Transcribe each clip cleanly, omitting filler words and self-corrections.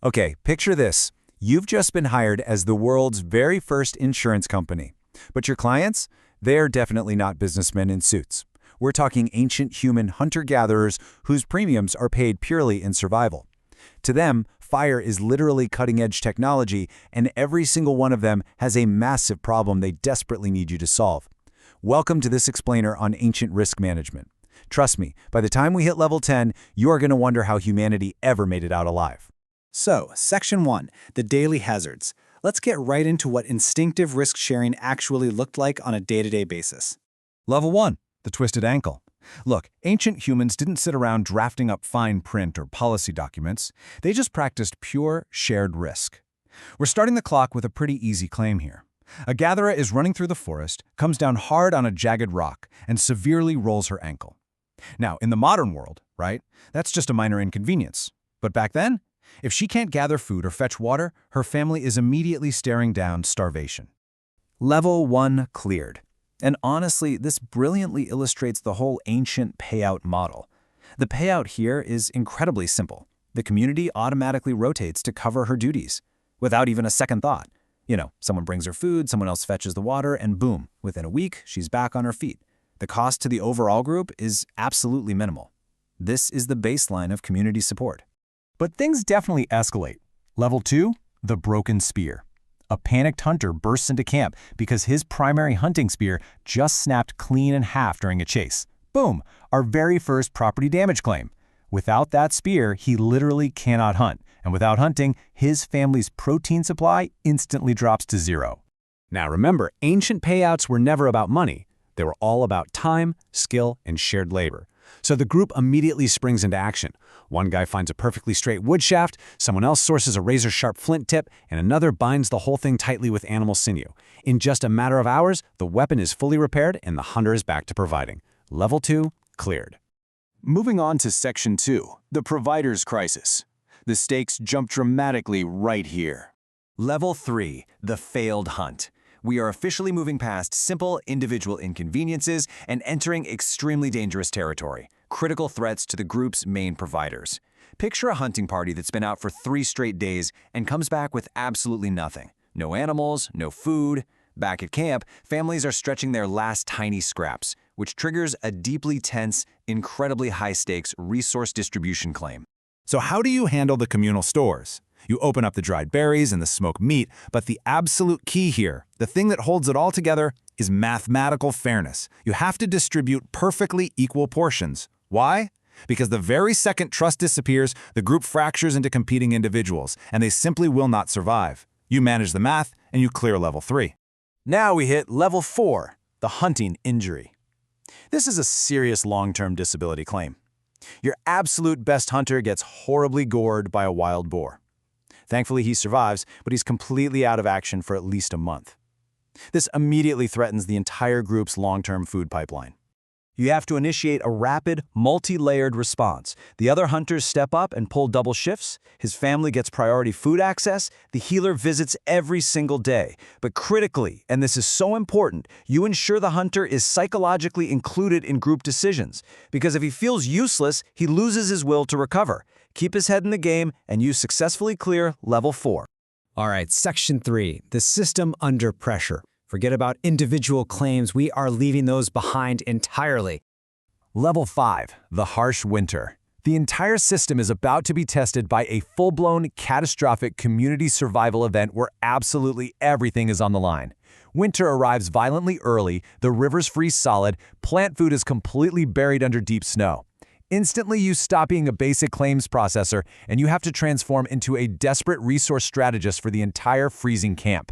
Okay, picture this. You've just been hired as the world's very first insurance company. But your clients? They're definitely not businessmen in suits. We're talking ancient human hunter-gatherers whose premiums are paid purely in survival. To them, fire is literally cutting-edge technology, and every single one of them has a massive problem they desperately need you to solve. Welcome to this explainer on ancient risk management. Trust me, by the time we hit level 10, you are going to wonder how humanity ever made it out alive. So, Section 1, the daily hazards. Let's get right into what instinctive risk sharing actually looked like on a day-to-day basis. Level 1, the twisted ankle. Look, ancient humans didn't sit around drafting up fine print or policy documents. They just practiced pure, shared risk. We're starting the clock with a pretty easy claim here. A gatherer is running through the forest, comes down hard on a jagged rock, and severely rolls her ankle. Now, in the modern world, right, that's just a minor inconvenience. But back then, if she can't gather food or fetch water, her family is immediately staring down starvation. Level 1 cleared. And honestly, this brilliantly illustrates the whole ancient payout model. The payout here is incredibly simple. The community automatically rotates to cover her duties, without even a second thought. Someone brings her food, someone else fetches the water, and boom, within a week, she's back on her feet. The cost to the overall group is absolutely minimal. This is the baseline of community support. But things definitely escalate. Level 2, the broken spear. A panicked hunter bursts into camp because his primary hunting spear just snapped clean in half during a chase. Boom, our very first property damage claim. Without that spear, he literally cannot hunt. And without hunting, his family's protein supply instantly drops to zero. Now remember, ancient payouts were never about money. They were all about time, skill, and shared labor. So the group immediately springs into action. One guy finds a perfectly straight wood shaft, someone else sources a razor-sharp flint tip, and another binds the whole thing tightly with animal sinew. In just a matter of hours, the weapon is fully repaired and the hunter is back to providing. Level 2, cleared. Moving on to Section 2, the provider's crisis. The stakes jump dramatically right here. Level 3, the failed hunt. We are officially moving past simple individual inconveniences and entering extremely dangerous territory, critical threats to the group's main providers. Picture a hunting party that's been out for 3 straight days and comes back with absolutely nothing. No animals, no food. Back at camp, families are stretching their last tiny scraps, which triggers a deeply tense, incredibly high-stakes resource distribution claim. So how do you handle the communal stores? You open up the dried berries and the smoked meat, but the absolute key here, the thing that holds it all together, is mathematical fairness. You have to distribute perfectly equal portions. Why? Because the very second trust disappears, the group fractures into competing individuals, and they simply will not survive. You manage the math, and you clear level 3. Now we hit Level 4, the hunting injury. This is a serious long-term disability claim. Your absolute best hunter gets horribly gored by a wild boar. Thankfully, he survives, but he's completely out of action for at least a month. This immediately threatens the entire group's long-term food pipeline. You have to initiate a rapid, multi-layered response. The other hunters step up and pull double shifts. His family gets priority food access. The healer visits every single day. But critically, and this is so important, you ensure the hunter is psychologically included in group decisions. Because if he feels useless, he loses his will to recover. Keep his head in the game, and you successfully clear Level 4. All right, Section 3, the system under pressure. Forget about individual claims. We are leaving those behind entirely. Level 5, the harsh winter. The entire system is about to be tested by a full-blown, catastrophic community survival event where absolutely everything is on the line. Winter arrives violently early, the rivers freeze solid, plant food is completely buried under deep snow. Instantly, you stop being a basic claims processor, and you have to transform into a desperate resource strategist for the entire freezing camp.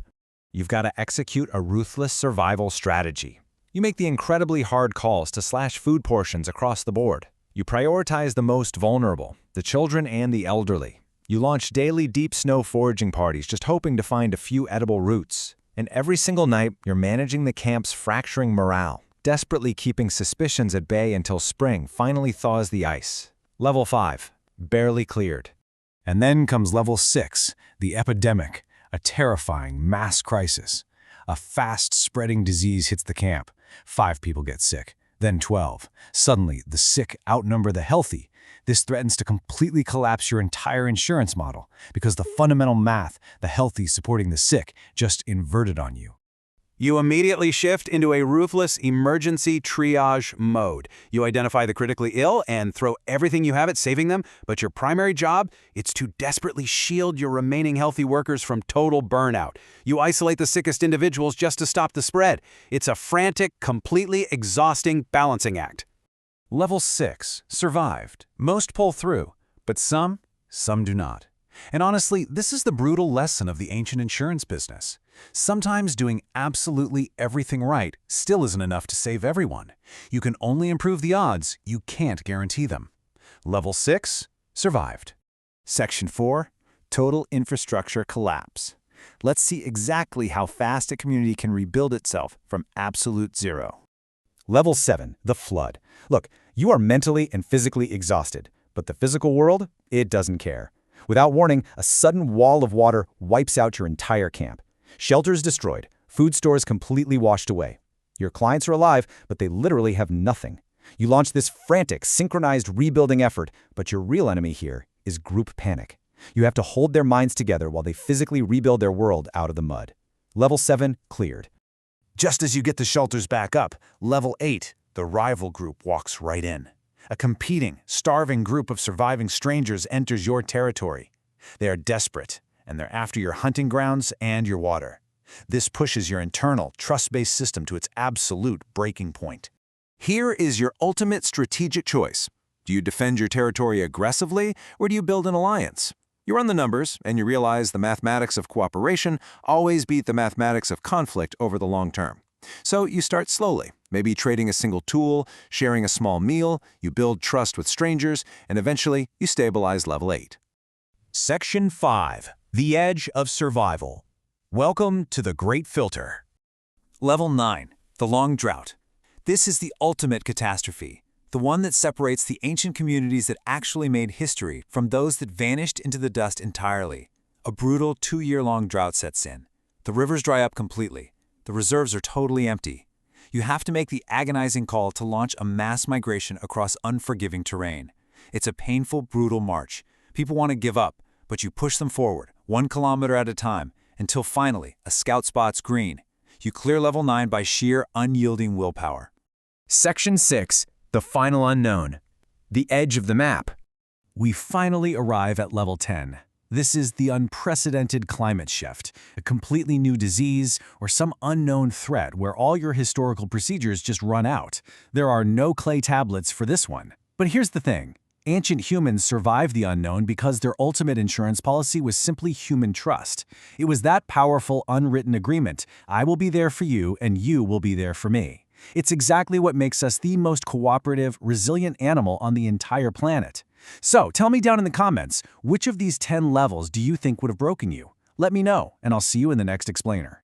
You've got to execute a ruthless survival strategy. You make the incredibly hard calls to slash food portions across the board. You prioritize the most vulnerable, the children and the elderly. You launch daily deep snow foraging parties just hoping to find a few edible roots. And every single night, you're managing the camp's fracturing morale, desperately keeping suspicions at bay until spring finally thaws the ice. Level 5, barely cleared. And then comes Level 6, the epidemic, a terrifying mass crisis. A fast-spreading disease hits the camp. 5 people get sick. Then 12. Suddenly, the sick outnumber the healthy. This threatens to completely collapse your entire insurance model because the fundamental math, the healthy supporting the sick, just inverted on you. You immediately shift into a ruthless emergency triage mode. You identify the critically ill and throw everything you have at saving them, but your primary job, it's to desperately shield your remaining healthy workers from total burnout. You isolate the sickest individuals just to stop the spread. It's a frantic, completely exhausting balancing act. Level 6. Survived. Most pull through, but some do not. And honestly, this is the brutal lesson of the ancient insurance business. Sometimes doing absolutely everything right still isn't enough to save everyone. You can only improve the odds, you can't guarantee them. Level 6. Survived. Section 4. Total infrastructure collapse. Let's see exactly how fast a community can rebuild itself from absolute zero. Level 7. The flood. Look, you are mentally and physically exhausted, but the physical world, it doesn't care. Without warning, a sudden wall of water wipes out your entire camp. Shelters destroyed, food stores completely washed away. Your clients are alive, but they literally have nothing. You launch this frantic, synchronized rebuilding effort, but your real enemy here is group panic. You have to hold their minds together while they physically rebuild their world out of the mud. Level 7 cleared. Just as you get the shelters back up, Level 8, the rival group walks right in. A competing, starving group of surviving strangers enters your territory. They are desperate, and they're after your hunting grounds and your water. This pushes your internal, trust-based system to its absolute breaking point. Here is your ultimate strategic choice. Do you defend your territory aggressively, or do you build an alliance? You run the numbers, and you realize the mathematics of cooperation always beat the mathematics of conflict over the long term. So you start slowly, maybe trading a single tool, sharing a small meal, you build trust with strangers, and eventually you stabilize Level 8. Section 5. The Edge of Survival. Welcome to the Great Filter. Level 9. The Long Drought. This is the ultimate catastrophe, the one that separates the ancient communities that actually made history from those that vanished into the dust entirely. A brutal 2-year-long drought sets in. The rivers dry up completely. The reserves are totally empty. You have to make the agonizing call to launch a mass migration across unforgiving terrain. It's a painful, brutal march. People want to give up, but you push them forward, 1 kilometer at a time, until finally a scout spots green. You clear Level 9 by sheer, unyielding willpower. Section 6. The Final Unknown. The Edge of the Map. We finally arrive at Level 10. This is the unprecedented climate shift, a completely new disease, or some unknown threat where all your historical procedures just run out. There are no clay tablets for this one. But here's the thing. Ancient humans survived the unknown because their ultimate insurance policy was simply human trust. It was that powerful, unwritten agreement. I will be there for you, and you will be there for me. It's exactly what makes us the most cooperative, resilient animal on the entire planet. So, tell me down in the comments, which of these 10 levels do you think would have broken you? Let me know, and I'll see you in the next explainer.